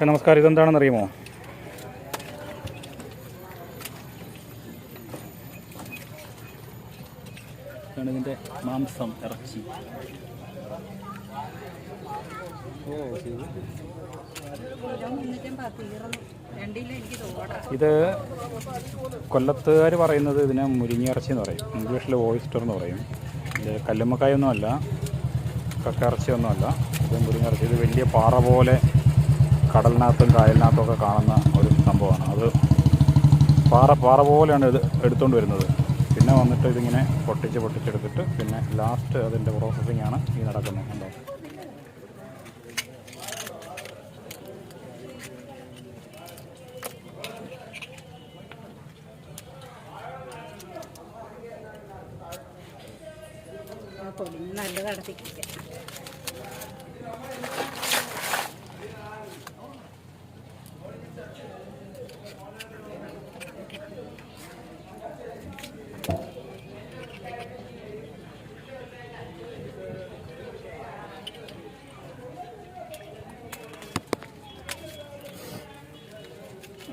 നമസ്കാരം. ഇതെന്താണെന്ന് അറിയുമോ? ഇതിൻ്റെ മാംസം, ഇറച്ചി. ഇത് കൊല്ലത്തുകാർ പറയുന്നത് ഇതിനെ മുരിങ്ങിയിറച്ചി എന്ന് പറയും, ഇംഗ്ലീഷിൽ ഓയിസ്റ്റർ എന്ന് പറയും. ഇത് കല്ലുമ്മക്കായൊന്നുമല്ല, കക്കയിറച്ചിയൊന്നുമല്ല, ഇത് മുരിങ്ങിയിറച്ചി. ഇത് വലിയ പാറ പോലെ കടലിനകത്തും കായലിനകത്തും ഒക്കെ കാണുന്ന ഒരു സംഭവമാണ്. അത് പാറ പോലെയാണ് ഇത് എടുത്തുകൊണ്ട് വരുന്നത്. പിന്നെ വന്നിട്ട് ഇതിങ്ങനെ പൊട്ടിച്ചെടുത്തിട്ട് പിന്നെ ലാസ്റ്റ് അതിൻ്റെ പ്രോസസ്സിംഗ് ആണ് ഈ നടക്കുന്നത്. കണ്ടോ? നല്ല കടത്തിക്കുക.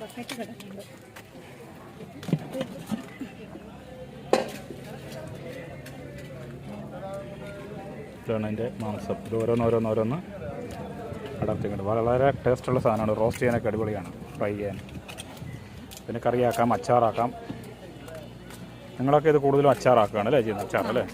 ബക്കറ്റ് കിടക്കുന്നുണ്ട്. ഇതാണ് അതിൻ്റെ മാംസം. ഇത് ഓരോന്നോരോന്ന് അടർത്തിക്കൊണ്ട് വളരെ ടേസ്റ്റുള്ള സാധനമാണ്. റോസ്റ്റ് ചെയ്യാനൊക്കെ അടിപൊളിയാണ്, ഫ്രൈ ചെയ്യാൻ. പിന്നെ കറിയാക്കാം, അച്ചാറാക്കാം. നിങ്ങളൊക്കെ ഇത് കൂടുതലും അച്ചാറാക്കുകയാണ് അല്ലേ ചെയ്യുന്നത്? അച്ചാറല്ലേ?